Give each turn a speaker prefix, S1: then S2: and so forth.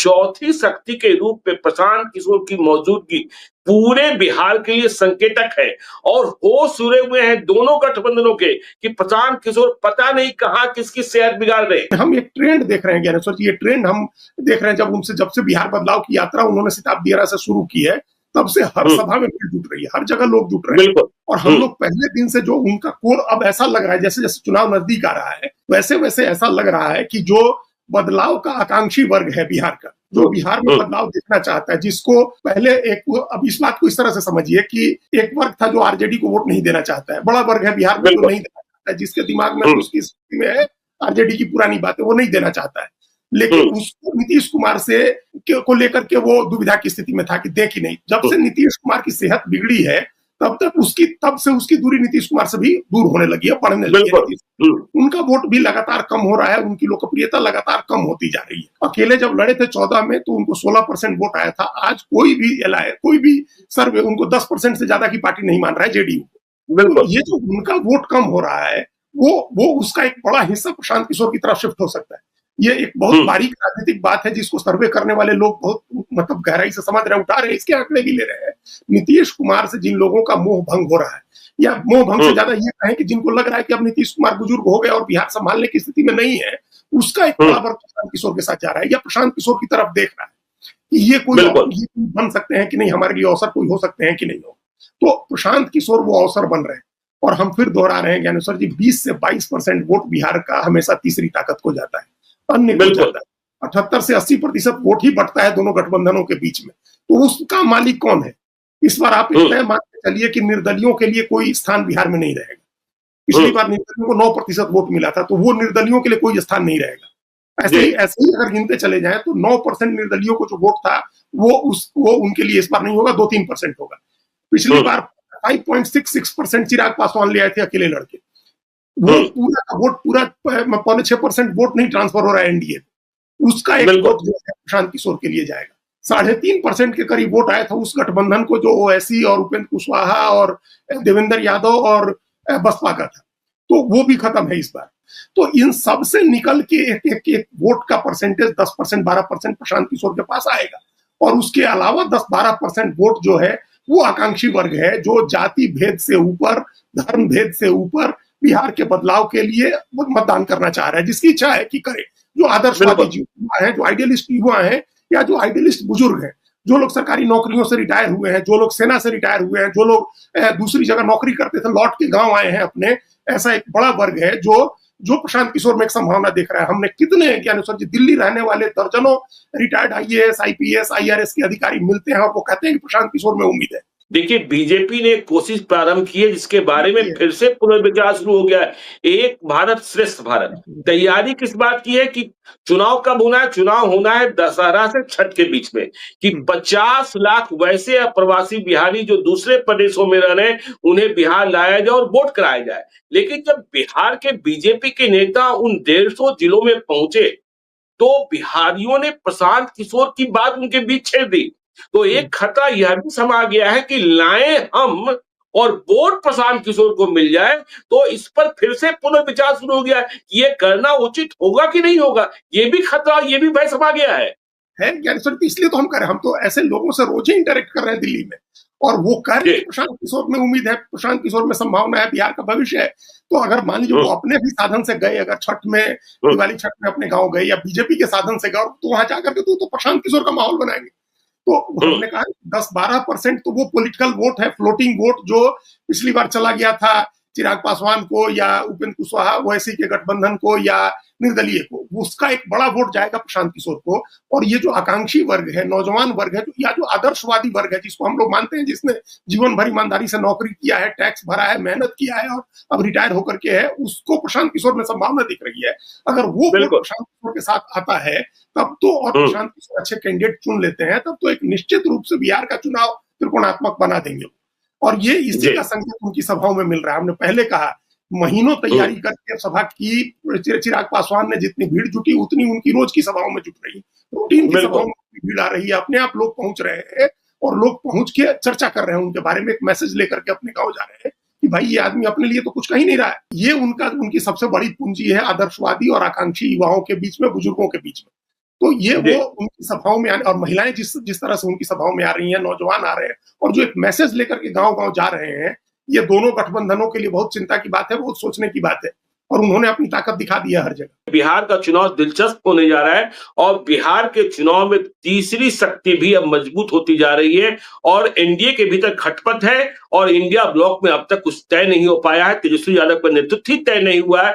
S1: चौथी शक्ति के रूप में प्रशांत किशोर की मौजूदगी पूरे बिहार के लिए संकेतक है और होश उड़े हुए हैं दोनों गठबंधनों के कि प्रशांत किशोर पता नहीं कहां किसकी सेहत बिगाड़ रहे।
S2: हम एक ट्रेंड देख रहे हैं ज्ञानेश्वर जी, ये ट्रेंड हम देख रहे हैं जब से बिहार बदलाव की यात्रा उन्होंने शताब्दी एरा से शुरू की है, तब से हर सभा में भीड़ जुट रही है, हर जगह लोग जुट रहे हैं। और हम लोग पहले दिन से जो उनका कोण अब ऐसा लग रहा है, जैसे जैसे चुनाव नजदीक आ रहा है वैसे वैसे ऐसा लग रहा है कि जो बदलाव का आकांक्षी वर्ग है बिहार का, जो बिहार में बदलाव देखना चाहता है, जिसको पहले अब इस बात को इस तरह से समझिए कि एक वर्ग था जो आरजेडी को वोट नहीं देना चाहता है, बड़ा वर्ग है बिहार में जो नहीं देना चाहता है, जिसके दिमाग में उसकी स्थिति में है आरजेडी की पुरानी बात है, वो नहीं देना चाहता है। लेकिन उसको नीतीश कुमार को लेकर के वो दुविधा की स्थिति में था कि देख ही नहीं। जब से नीतीश कुमार की सेहत बिगड़ी है तब से उसकी दूरी नीतीश कुमार से भी दूर होने लगी है, बढ़ने लगी है। उनका वोट भी लगातार कम हो रहा है, उनकी लोकप्रियता लगातार कम होती जा रही है। अकेले जब लड़े थे 14 में तो उनको 16% वोट आया था। आज कोई भी सर्वे उनको 10% से ज्यादा की पार्टी नहीं मान रहा है, जेडीयू। तो ये जो उनका वोट कम हो रहा है वो उसका एक बड़ा हिस्सा प्रशांत किशोर की तरफ शिफ्ट हो सकता है। ये एक बहुत बारीक राजनीतिक बात है जिसको सर्वे करने वाले लोग बहुत गहराई से समझ रहे हैं, उठा रहे हैं, इसके आंकड़े भी ले रहे हैं। नीतीश कुमार से जिन लोगों का मोह भंग हो रहा है, या मोह भंग से ज्यादा ये कहें कि जिनको लग रहा है कि अब नीतीश कुमार बुजुर्ग हो गए और बिहार संभालने की स्थिति में नहीं है, उसका एक बड़ा वर्ग प्रशांत किशोर के साथ जा रहा है या प्रशांत किशोर की तरफ देख रहा है कि ये कोई बन सकते हैं कि नहीं, हमारे लिए अवसर कोई हो सकते हैं कि नहीं हो। तो प्रशांत किशोर वो अवसर बन रहे हैं। और हम फिर दोहरा रहे हैं ज्ञानेश्वर जी, 20 से 22% वोट बिहार का हमेशा तीसरी ताकत को जाता है, अन्य को जाता है। 78 से 80% वोट ही बढ़ता है दोनों गठबंधनों के बीच में। तो उसका मालिक कौन है? इस बार आप इतना मान के चलिए कि निर्दलियों के लिए कोई स्थान बिहार में नहीं रहेगा। पिछली बार निर्दलियों को 9% वोट मिला था, तो वो निर्दलियों के लिए कोई स्थान नहीं रहेगा। ऐसे ही अगर गिनते चले जाएं तो 9% निर्दलियों को जो वोट था वो उनके लिए इस बार नहीं होगा, 2-3% होगा। पिछली बार 5.66% चिराग पासवान ले आए थे अकेले लड़के। वो पूरा 5.6% वोट नहीं ट्रांसफर हो रहा है एनडीए। उसका एक वोट जो है प्रशांत किशोर के लिए जाएगा। 3.5% के करीब वोट आया था उस गठबंधन को जो ओवैसी और उपेंद्र कुशवाहा और देवेंद्र यादव और बसपा का था, तो वो भी खत्म है इस बार। तो इन सब से निकल के एक वोट का परसेंटेज 10%, 12% प्रशांत किशोर के पास आएगा। और उसके अलावा 10-12% वोट जो है वो आकांक्षी वर्ग है, जो जाति भेद से ऊपर, धर्म भेद से ऊपर बिहार के बदलाव के लिए मतदान करना चाह रहा है, जिसकी इच्छा है कि करे। जो आदर्शवादी युवा है, जो आइडियलिस्ट युवा है, या जो आइडियलिस्ट बुजुर्ग हैं, जो लोग सरकारी नौकरियों से रिटायर हुए हैं, जो लोग सेना से रिटायर हुए हैं, जो लोग दूसरी जगह नौकरी करते थे लौट के गांव आए हैं अपने, ऐसा एक बड़ा वर्ग है जो प्रशांत किशोर में एक संभावना देख रहा है। हमने कितने ज्ञानेश्वर जी दिल्ली रहने वाले दर्जनों रिटायर्ड आईएएस, आईपीएस, आईआरएस के अधिकारी मिलते हैं और वो कहते हैं कि प्रशांत किशोर में उम्मीद है।
S1: देखिए, बीजेपी ने कोशिश प्रारंभ की है जिसके बारे में फिर से पुनर्विचार शुरू हो गया है। एक भारत श्रेष्ठ भारत। तैयारी किस बात की है कि चुनाव कब होना है? चुनाव होना है दशहरा से छठ के बीच में, कि 50 लाख वैसे अप्रवासी बिहारी जो दूसरे प्रदेशों में रह रहे हैं उन्हें बिहार लाया जाए और वोट कराया जाए। लेकिन जब बिहार के बीजेपी के नेता उन 150 जिलों में पहुंचे तो बिहारियों ने प्रशांत किशोर की बात उनके बीच छेड़ दी। तो एक खतरा यह भी समा गया है कि लाएं हम और वोट प्रशांत किशोर को मिल जाए, तो इस पर फिर से पुनर्विचार शुरू हो गया है कि ये करना उचित होगा कि नहीं होगा। ये भी खतरा, ये भी भय समा गया है
S2: ज्ञानेश्वर, इसलिए तो हम कर रहे हैं। हम तो ऐसे लोगों से रोज ही इंटरेक्ट कर रहे हैं दिल्ली में, और वो कह रहे हैं प्रशांत किशोर में उम्मीद है, प्रशांत किशोर में संभावना है, बिहार का भविष्य है। तो अगर मान लीजिए वो अपने भी साधन से गए, अगर छठ में, दिवाली छठ में अपने गाँव गए, या बीजेपी के साधन से गए, तो वहां जाकर के तो प्रशांत किशोर का माहौल बनाएंगे। तो हमने कहा 10-12% तो वो पॉलिटिकल वोट है, फ्लोटिंग वोट, जो पिछली बार चला गया था चिराग पासवान को या उपेंद्र कुशवाहा ओवैसी के गठबंधन को या निर्दलीय को, उसका एक बड़ा वोट जाएगा प्रशांत किशोर को। और ये जो आकांक्षी वर्ग है, नौजवान वर्ग है, या जो आदर्शवादी वर्ग है, जिसको हम लोग मानते हैं, जिसने जीवन भर ईमानदारी से नौकरी किया है, टैक्स भरा है, मेहनत किया है और अब रिटायर होकर के है, उसको प्रशांत किशोर में संभावना दिख रही है। अगर वो प्रशांत किशोर के साथ आता है तब तो, और प्रशांत किशोर अच्छे कैंडिडेट चुन लेते हैं, तब तो एक निश्चित रूप से बिहार का चुनाव त्रिकोणात्मक बना देंगे। और ये इसी का संकेत उनकी सभाओं में मिल रहा है। हमने पहले कहा, महीनों तैयारी करके सभा की चिराग पासवान ने जितनी भीड़ जुटी उतनी उनकी रोज की सभाओं में जुट रही, रूटीन की सभाओं में भीड़ आ रही है। अपने आप लोग पहुंच रहे हैं और लोग पहुंच के चर्चा कर रहे हैं उनके बारे में, एक मैसेज लेकर के अपने गाँव जा रहे हैं कि भाई ये आदमी अपने लिए तो कुछ कह ही नहीं रहा है। ये उनकी सबसे बड़ी पूंजी है आदर्शवादी और आकांक्षी युवाओं के बीच में, बुजुर्गों के बीच में। तो ये
S1: जी।
S2: वो उनकी सभाओं में आने और महिलाएं जिस तरह से उनकी सभाओं में आ रही हैं, नौजवान आ रहे हैं और जो एक मैसेज लेकर के गांव-गांव जा रहे हैं, ये दोनों गठबंधनों के लिए बहुत चिंता की बात है, बहुत सोचने की बात है और उन्होंने अपनी ताकत दिखा दी है हर जगह।
S1: बिहार का चुनाव दिलचस्प होने जा रहा है और बिहार के चुनाव में तीसरी शक्ति भी अब मजबूत होती जा रही है और एनडीए के भीतर खटपट है और इंडिया ब्लॉक में अब तक कुछ तय नहीं हो पाया है। तेजस्वी यादव का नेतृत्व ही तय नहीं हुआ है।